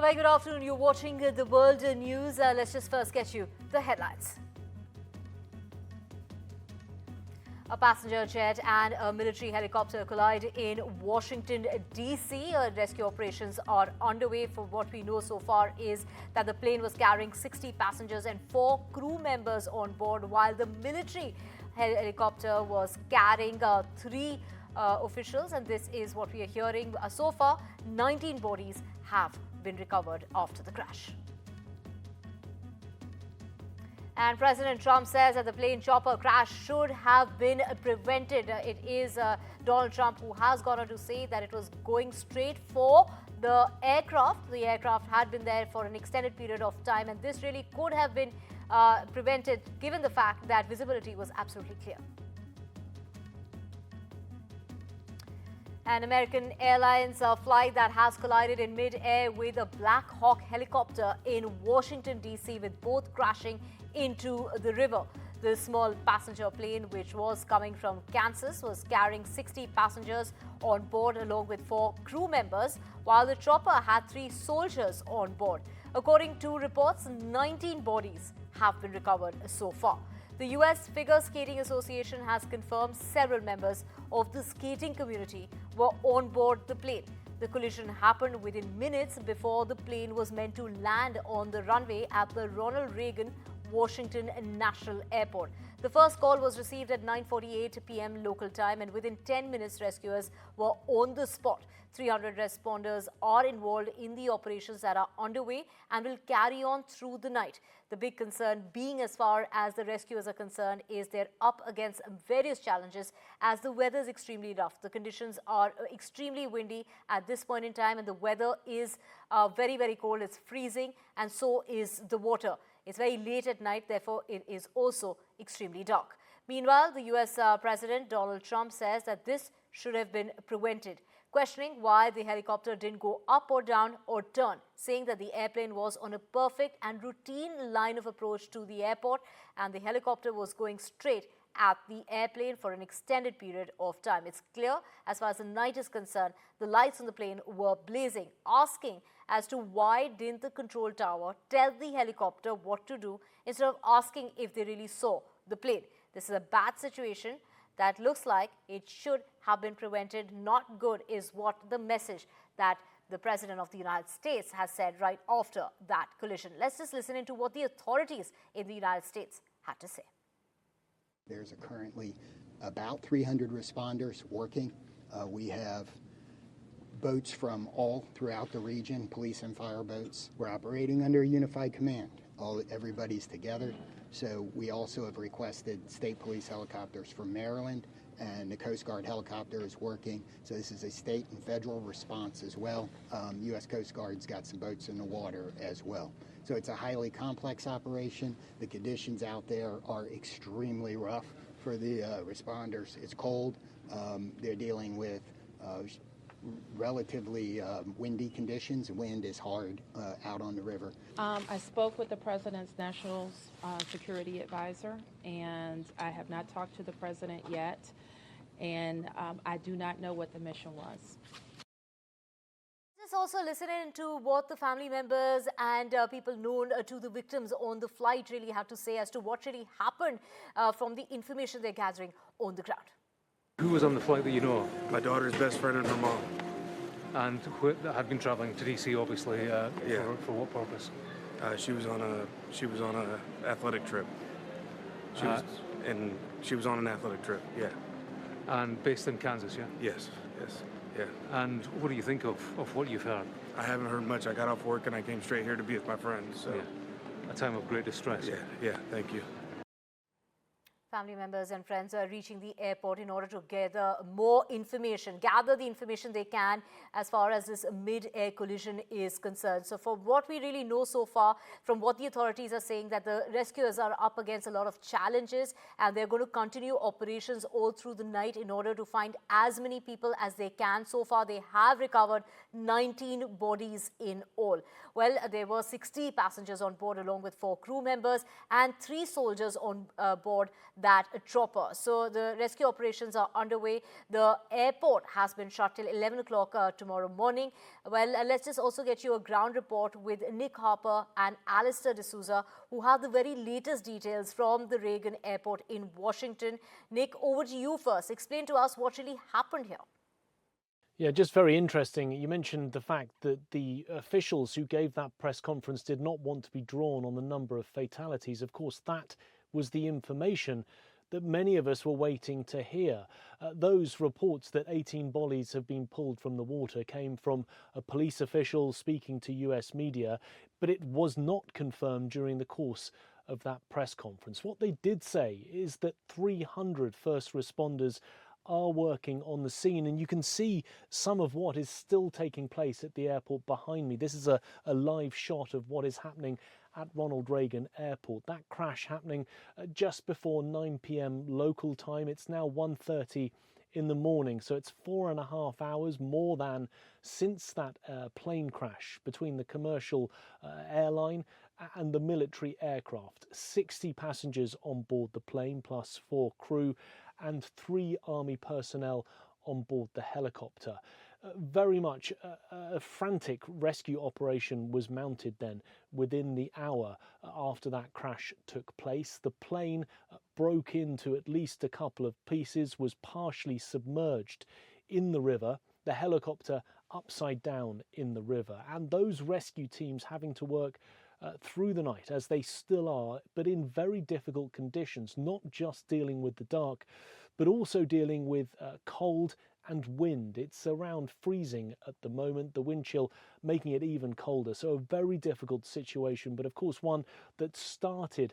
A very good afternoon. You're watching the World News. Let's just first get you the headlines. A passenger jet and a military helicopter collide in Washington, D.C. Rescue operations are underway. For what we know so far is that the plane was carrying 60 passengers and 4 crew members on board, while the military helicopter was carrying 3 officials. And this is what we are hearing. So far, 19 bodies have been recovered after the crash. And President Trump says that the plane chopper crash should have been prevented. It is Donald Trump who has gone on to say that it was going straight for the aircraft. The aircraft had been there for an extended period of time, and this really could have been prevented given the fact that visibility was absolutely clear. An American Airlines flight that has collided in mid-air with a Black Hawk helicopter in Washington, D.C., with both crashing into the river. The small passenger plane, which was coming from Kansas, was carrying 60 passengers on board along with 4 crew members, while the chopper had 3 soldiers on board. According to reports, 19 bodies have been recovered so far. The US Figure Skating Association has confirmed several members of the skating community were on board the plane. The collision happened within minutes before the plane was meant to land on the runway at the Ronald Reagan Washington National Airport. The first call was received at 9:48 p.m. local time, and within 10 minutes, rescuers were on the spot. 300 responders are involved in the operations that are underway and will carry on through the night. The big concern being, as far as the rescuers are concerned, is they're up against various challenges as the weather is extremely rough. The conditions are extremely windy at this point in time, and the weather is very, very cold. It's freezing, and so is the water. It's very late at night, therefore it is also extremely dark. Meanwhile, the US President Donald Trump says that this should have been prevented, questioning why the helicopter didn't go up or down or turn, saying that the airplane was on a perfect and routine line of approach to the airport, and the helicopter was going straight at the airplane for an extended period of time. It's clear, as far as the night is concerned, the lights on the plane were blazing, asking as to why didn't the control tower tell the helicopter what to do instead of asking if they really saw the plane. This is a bad situation that looks like it should have been prevented. Not good is what the message that the President of the United States has said right after that collision. Let's just listen into what the authorities in the United States had to say. There's currently about 300 responders working. We have boats from all throughout the region, police and fire boats. We're operating under a unified command. Everybody's together. So we also have requested state police helicopters from Maryland, and the Coast Guard helicopter is working. So this is a state and federal response as well. U.S. Coast Guard's got some boats in the water as well. So it's a highly complex operation. The conditions out there are extremely rough for the responders. It's cold. They're dealing with relatively windy conditions. Wind is hard out on the river. I spoke with the President's National Security Advisor, and I have not talked to the President yet, and I do not know what the mission was. Just also listening to what the family members and people known to the victims on the flight really had to say as to what really happened from the information they're gathering on the ground. Who was on the flight that you know of? My daughter's best friend and her mom. And who had been travelling to DC, obviously. Yeah. For what purpose? She was on a athletic trip. She was on an athletic trip. Yeah. And based in Kansas, yeah. Yes. Yeah. And what do you think of what you've heard? I haven't heard much. I got off work and I came straight here to be with my friends. So. Yeah. A time of great distress. Yeah. Thank you. Family members and friends are reaching the airport in order to gather more information, gather the information they can as far as this mid-air collision is concerned. So for what we really know so far, from what the authorities are saying, that the rescuers are up against a lot of challenges, and they're going to continue operations all through the night in order to find as many people as they can. So far, they have recovered 19 bodies in all. Well, there were 60 passengers on board along with 4 crew members and 3 soldiers on board that chopper. So the rescue operations are underway. The airport has been shut till 11 o'clock tomorrow morning. Well, let's just also get you a ground report with Nick Harper and Alistair D'Souza, who have the very latest details from the Reagan Airport in Washington. Nick, over to you first. Explain to us what really happened here. Yeah, just very interesting. You mentioned the fact that the officials who gave that press conference did not want to be drawn on the number of fatalities. Of course, that was the information that many of us were waiting to hear. Those reports that 18 bodies have been pulled from the water came from a police official speaking to US media, but it was not confirmed during the course of that press conference. What they did say is that 300 first responders are working on the scene, and you can see some of what is still taking place at the airport behind me. This is a live shot of what is happening at Ronald Reagan Airport. That crash happening just before 9 p.m. local time. It's now 1:30 in the morning, so it's 4.5 hours more than since that plane crash between the commercial airline and the military aircraft. 60 passengers on board the plane plus 4 crew and 3 army personnel on board the helicopter. Very much a frantic rescue operation was mounted then within the hour after that crash took place. The plane broke into at least a couple of pieces, was partially submerged in the river, the helicopter upside down in the river, and those rescue teams having to work through the night, as they still are, but in very difficult conditions, not just dealing with the dark, but also dealing with cold and wind. It's around freezing at the moment, the wind chill making it even colder. So a very difficult situation, but of course one that started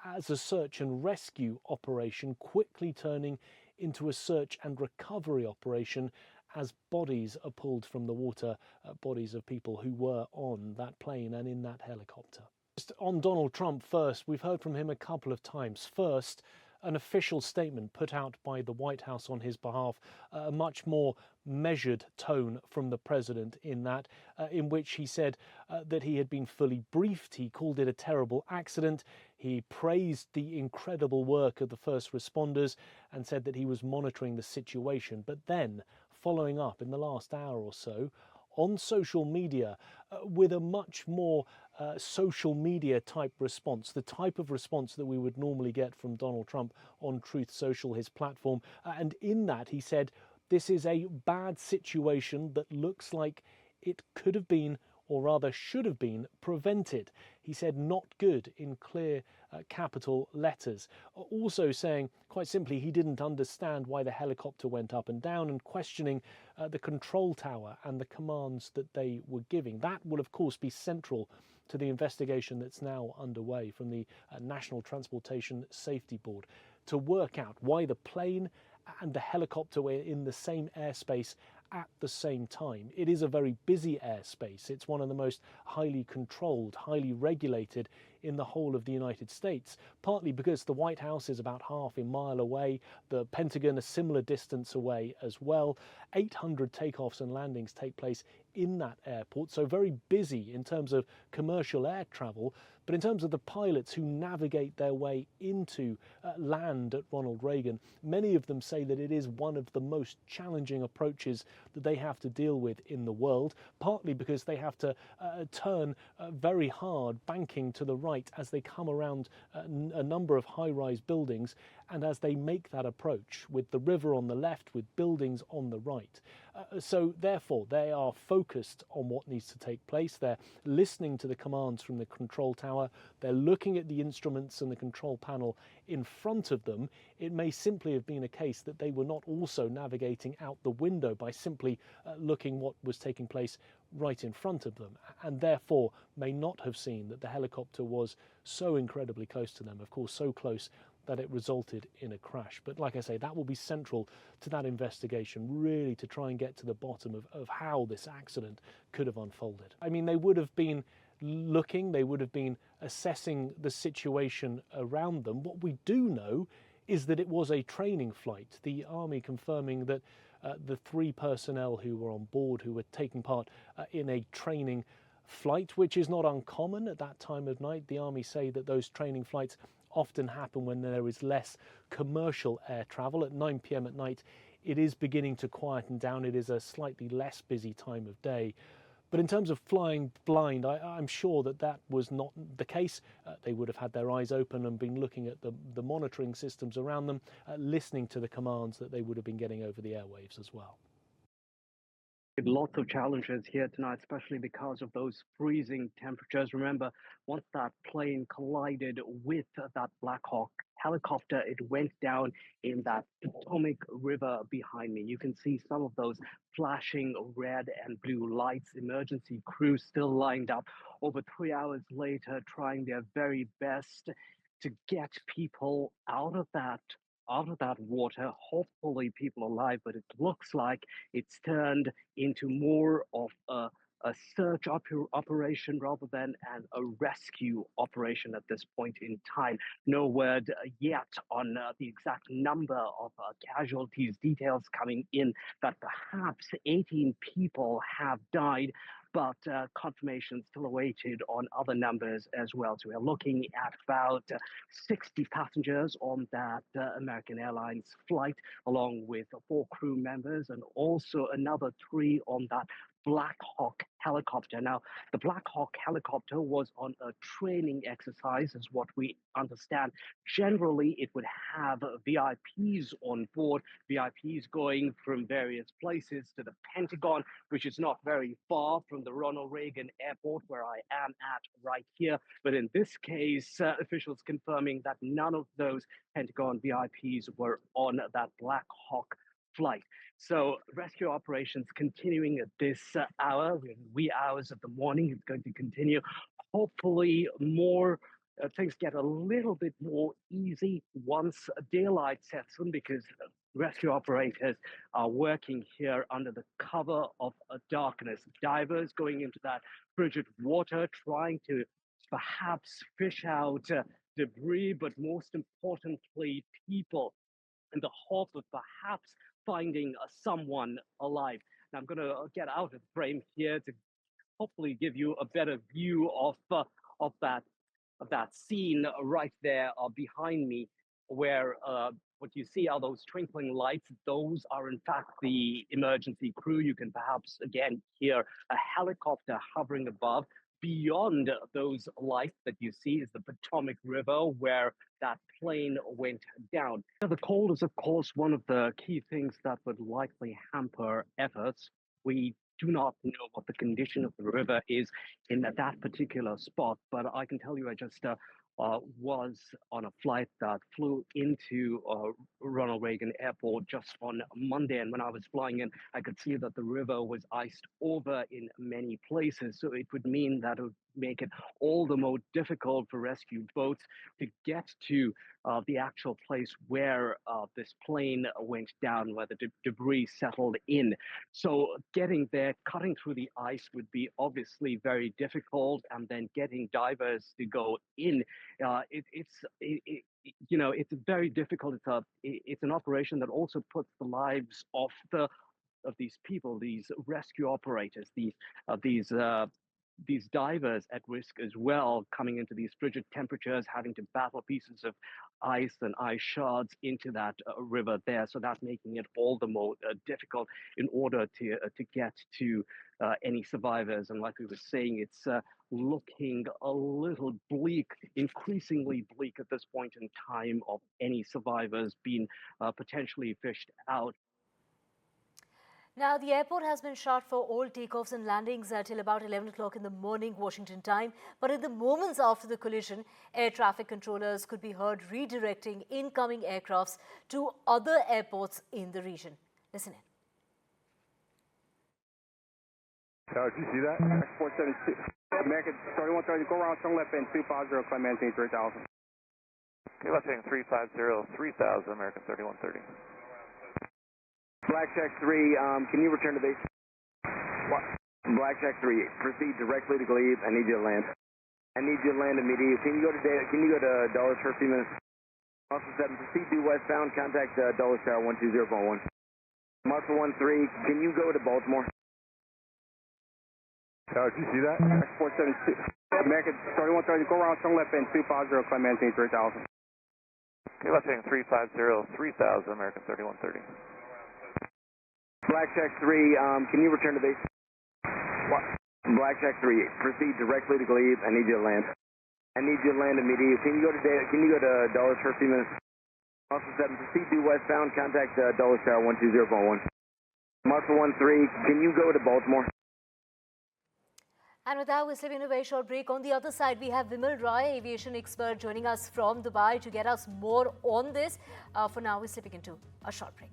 as a search and rescue operation, quickly turning into a search and recovery operation as bodies are pulled from the water, bodies of people who were on that plane and in that helicopter. Just on Donald Trump first, we've heard from him a couple of times. First, an official statement put out by the White House on his behalf, a much more measured tone from the president in that, in which he said that he had been fully briefed. He called it a terrible accident. He praised the incredible work of the first responders and said that he was monitoring the situation. But then, following up in the last hour or so on social media with a much more social media type response, the type of response that we would normally get from Donald Trump on Truth Social, his platform. And in that he said, this is a bad situation that looks like it could have been, or rather should have been, prevented. He said not good in clear capital letters. Also saying, quite simply, he didn't understand why the helicopter went up and down, and questioning the control tower and the commands that they were giving. That will, of course, be central to the investigation that's now underway from the National Transportation Safety Board to work out why the plane and the helicopter were in the same airspace at the same time. It is a very busy airspace. It's one of the most highly controlled, highly regulated in the whole of the United States, partly because the White House is about half a mile away, the Pentagon a similar distance away as well. 800 takeoffs and landings take place in that airport, so very busy in terms of commercial air travel. But in terms of the pilots who navigate their way into land at Ronald Reagan, many of them say that it is one of the most challenging approaches that they have to deal with in the world, partly because they have to turn very hard, banking to the right as they come around a number of high-rise buildings, and as they make that approach with the river on the left, with buildings on the right. So therefore, they are focused on what needs to take place. They're listening to the commands from the control tower. They're looking at the instruments and the control panel in front of them. It may simply have been a case that they were not also navigating out the window by simply looking what was taking place right in front of them, and therefore may not have seen that the helicopter was so incredibly close to them, of course so close that it resulted in a crash. But like I say, that will be central to that investigation, really to try and get to the bottom of how this accident could have unfolded. I mean, they would have been looking, they would have been assessing the situation around them. What we do know is that it was a training flight. The Army confirming that the 3 personnel who were on board, who were taking part in a training flight, which is not uncommon at that time of night. The Army say that those training flights often happen when there is less commercial air travel. At 9 p.m. at night, it is beginning to quieten down. It is a slightly less busy time of day. But in terms of flying blind, I'm sure that was not the case. They would have had their eyes open and been looking at the monitoring systems around them, listening to the commands that they would have been getting over the airwaves as well. Lots of challenges here tonight, especially because of those freezing temperatures. Remember, once that plane collided with that Black Hawk helicopter, it went down in that Potomac River behind me. You can see some of those flashing red and blue lights. Emergency crews still lined up over 3 hours later, trying their very best to get people out of that water, hopefully people alive, but it looks like it's turned into more of a search operation rather than a rescue operation at this point in time. No word yet on the exact number of casualties, details coming in that perhaps 18 people have died, but confirmation still awaited on other numbers as well. So we're looking at about 60 passengers on that American Airlines flight, along with 4 crew members and also another 3 on that Black Hawk helicopter. Now, the Black Hawk helicopter was on a training exercise, is what we understand. Generally, it would have VIPs on board, VIPs going from various places to the Pentagon, which is not very far from the Ronald Reagan Airport, where I am at right here. But in this case, officials confirming that none of those Pentagon VIPs were on that Black Hawk flight. So rescue operations continuing at this hour, wee hours of the morning. It's going to continue. Hopefully more things get a little bit more easy once daylight sets in, because rescue operators are working here under the cover of darkness. Divers going into that frigid water, trying to perhaps fish out debris, but most importantly, people, in the hope of perhaps finding someone alive. Now, I'm going to get out of frame here to hopefully give you a better view of that scene right there behind me, where what you see are those twinkling lights. Those are in fact the emergency crew. You can perhaps again hear a helicopter hovering above. Beyond those lights that you see is the Potomac River, where that plane went down. Now, the cold is, of course, one of the key things that would likely hamper efforts. We do not know what the condition of the river is in that particular spot, but I can tell you I just was on a flight that flew into Ronald Reagan Airport just on Monday, and when I was flying in, I could see that the river was iced over in many places, so it would mean that it would make it all the more difficult for rescue boats to get to the actual place where this plane went down, where the debris settled in. So getting there, cutting through the ice would be obviously very difficult, and then getting divers to go in, it's very difficult. It's an operation that also puts the lives of these people, these rescue operators, these divers at risk as well, coming into these frigid temperatures, having to battle pieces of ice and ice shards into that river there. So that's making it all the more difficult in order to get to any survivors. And like we were saying, it's looking a little bleak, increasingly bleak at this point in time, of any survivors being potentially fished out. Now, the airport has been shut for all takeoffs and landings till about 11 o'clock in the morning, Washington time. But in the moments after the collision, air traffic controllers could be heard redirecting incoming aircrafts to other airports in the region. Listen in. Did you see that? X472. American 3130, go around, turn left end 250, climb maintain 3000. Okay, left heading 350, 3000, American 3130. Blackjack 3, can you return to base? What? Blackjack 3, proceed directly to Glebe. I need you to land. I need you to land immediately. Can you go to Dulles for a few minutes? Muscle 7, proceed due westbound, contact Dulles Tower 120.1. Muscle 13, can you go to Baltimore? Did you see that? X472. American 3130, go around, turn left end 250, climb maintain 3000. Kilometres 350, 3000, American 3130. Blackjack 3, can you return to base? What? Blackjack 3, proceed directly to Glebe. I need you to land. I need you to land immediately. Can you go to Dulles for a few minutes? Marshal 7, proceed due westbound. Contact Dulles Tower 120.1. Marshal 13, can you go to Baltimore? And with that, we're slipping a very short break. On the other side, we have Vimal Roy, aviation expert, joining us from Dubai to get us more on this. For now, we're slipping into a short break.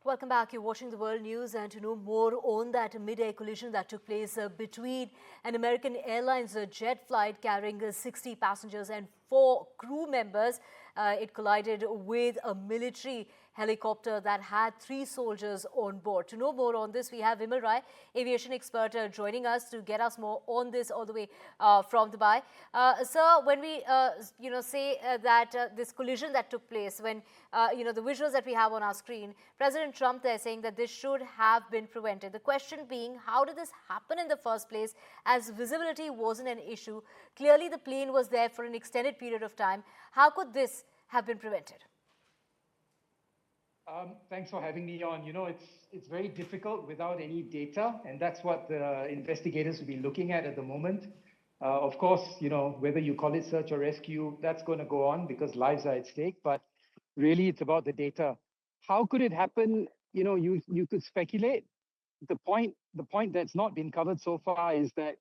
Welcome back. You're watching the World News, and to know more on that mid-air collision that took place between an American Airlines jet flight carrying 60 passengers and 4 crew members, it collided with a military helicopter that had 3 soldiers on board. To know more on this, we have Vimal Rai, aviation expert, joining us to get us more on this all the way from Dubai. Sir, when we say that this collision that took place, when the visuals that we have on our screen, President Trump there saying that this should have been prevented. The question being, how did this happen in the first place, as visibility wasn't an issue? Clearly, the plane was there for an extended period of time. How could this have been prevented? Thanks for having me on. You know, it's very difficult without any data, and that's what the investigators will be looking at the moment. Of course, whether you call it search or rescue, that's going to go on because lives are at stake, but really it's about the data. How could it happen? You could speculate. The point that's not been covered so far is that,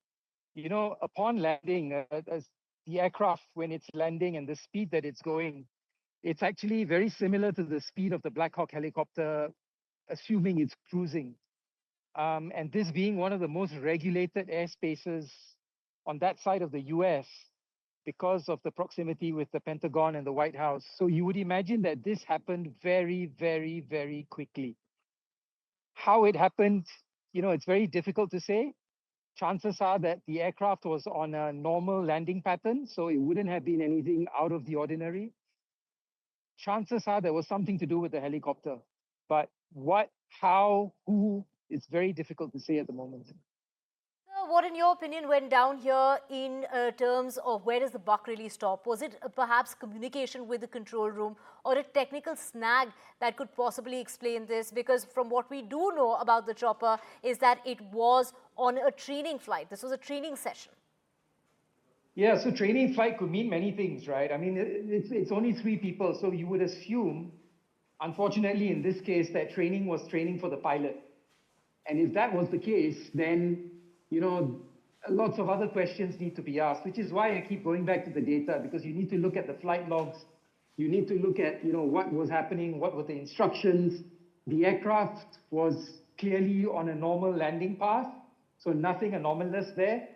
upon landing, the aircraft when it's landing and the speed that it's going, it's actually very similar to the speed of the Black Hawk helicopter, assuming it's cruising. And this being one of the most regulated airspaces on that side of the US because of the proximity with the Pentagon and the White House. So you would imagine that this happened very, very, very quickly. How it happened, it's very difficult to say. Chances are that the aircraft was on a normal landing pattern, so it wouldn't have been anything out of the ordinary. Chances are there was something to do with the helicopter. But what, how, who, it's very difficult to say at the moment. So what, in your opinion, went down here in terms of where does the buck really stop? Was it perhaps communication with the control room or a technical snag that could possibly explain this? Because from what we do know about the chopper is that it was on a training flight. This was a training session. Yeah, so training flight could mean many things, right? I mean, it's only 3 people, so you would assume, unfortunately, in this case, that training was training for the pilot. And if that was the case, then, lots of other questions need to be asked, which is why I keep going back to the data, because you need to look at the flight logs. You need to look at, what was happening, what were the instructions. The aircraft was clearly on a normal landing path, so nothing anomalous there.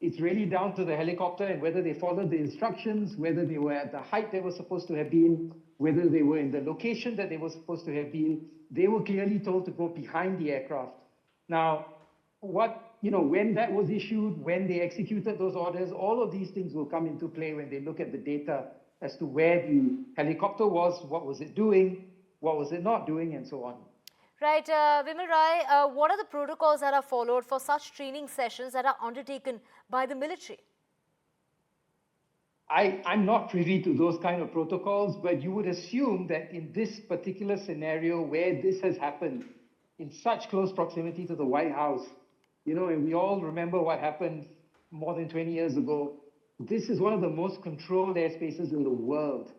It's really down to the helicopter and whether they followed the instructions, whether they were at the height they were supposed to have been, whether they were in the location that they were supposed to have been. They were clearly told to go behind the aircraft. Now, when that was issued, when they executed those orders, all of these things will come into play when they look at the data as to where the helicopter was, what was it doing, what was it not doing, and so on. Right, Vimal Rai, what are the protocols that are followed for such training sessions that are undertaken by the military? I'm not privy to those kind of protocols, but you would assume that in this particular scenario where this has happened, in such close proximity to the White House, and we all remember what happened more than 20 years ago, this is one of the most controlled airspaces in the world.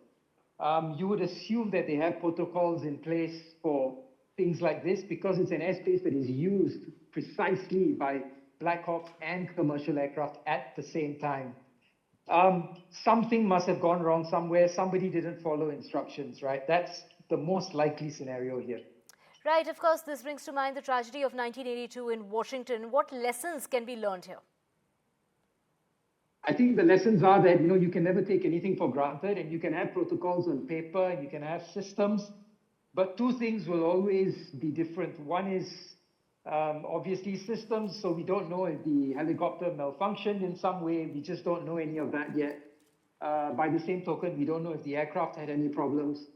You would assume that they have protocols in place for things like this because it's an airspace that is used precisely by Black Hawks and commercial aircraft at the same time. Something must have gone wrong somewhere. Somebody didn't follow instructions, right? That's the most likely scenario here. Right, of course, this brings to mind the tragedy of 1982 in Washington. What lessons can be learned here? I think the lessons are that, you can never take anything for granted, and you can have protocols on paper and you can have systems, but 2 things will always be different. One is obviously systems, so we don't know if the helicopter malfunctioned in some way. We just don't know any of that yet. By the same token, we don't know if the aircraft had any problems.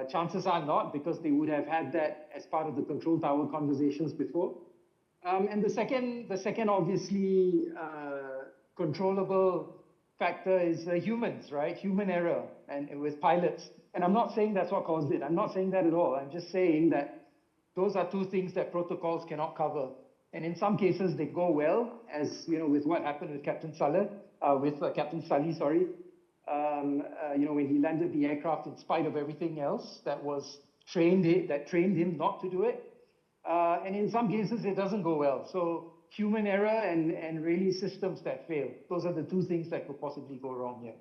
Chances are not, because they would have had that as part of the control tower conversations before. And the second obviously controllable factor is humans, right? Human error and with pilots. And I'm not saying that's what caused it. I'm not saying that at all. I'm just saying that those are 2 things that protocols cannot cover. And in some cases, they go well, as with what happened with Captain Sully, when he landed the aircraft in spite of everything else that trained him not to do it. And in some cases, it doesn't go well. So human error and really systems that fail. Those are the 2 things that could possibly go wrong here.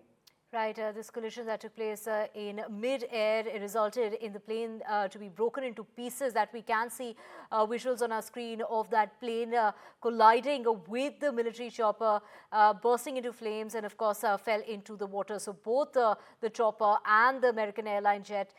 Right, this collision that took place in mid-air, it resulted in the plane to be broken into pieces. That we can see visuals on our screen of that plane colliding with the military chopper, bursting into flames, and of course fell into the water. So both the chopper and the American Airlines jet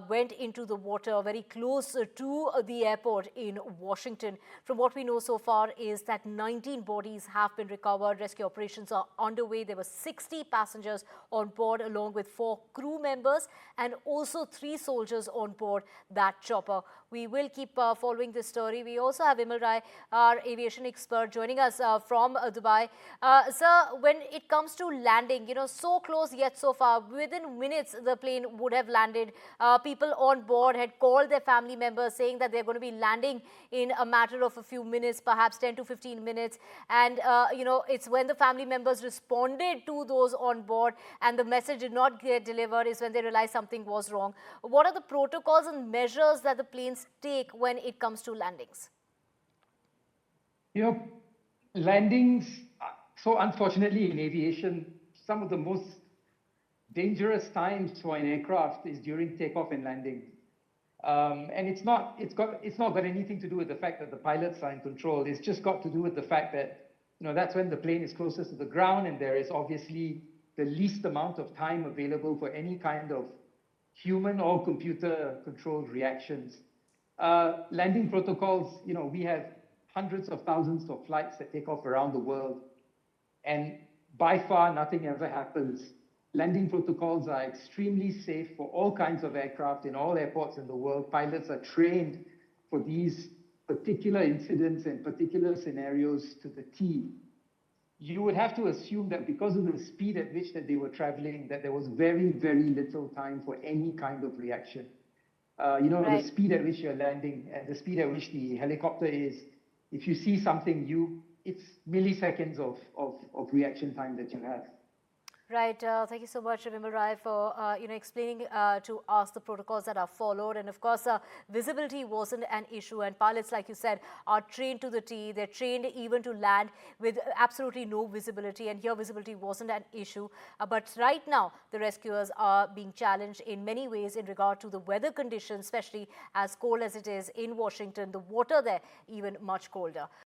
went into the water very close to the airport in Washington. From what we know so far is that 19 bodies have been recovered. Rescue operations are underway. There were 60 passengers on board, along with 4 crew members and also 3 soldiers on board that chopper. We will keep following this story. We also have Vimal Rai, our aviation expert, joining us from Dubai. Sir, when it comes to landing, so close yet so far, within minutes the plane would have landed. People on board had called their family members saying that they're going to be landing in a matter of a few minutes, perhaps 10 to 15 minutes. And, it's when the family members responded to those on board and the message did not get delivered is when they realized something was wrong. What are the protocols and measures that the planes take when it comes to landings? Landings, so unfortunately in aviation, some of the most dangerous times for an aircraft is during takeoff and landing. And it's not got anything to do with the fact that the pilots are in control. It's just got to do with the fact that, that's when the plane is closest to the ground and there is obviously the least amount of time available for any kind of human or computer controlled reactions. Landing protocols, we have hundreds of thousands of flights that take off around the world, and by far nothing ever happens. Landing protocols are extremely safe for all kinds of aircraft in all airports in the world. Pilots are trained for these particular incidents and particular scenarios to the T. You would have to assume that because of the speed at which that they were traveling, that there was very, very little time for any kind of reaction. Right. The speed at which you're landing and the speed at which the helicopter is, if you see something it's milliseconds of reaction time that you have. Right. Thank you so much, Vimal Rai, for explaining to us the protocols that are followed. And of course, visibility wasn't an issue. And pilots, like you said, are trained to the T. They're trained even to land with absolutely no visibility. And here, visibility wasn't an issue. But right now, the rescuers are being challenged in many ways in regard to the weather conditions, especially as cold as it is in Washington. The water there even much colder.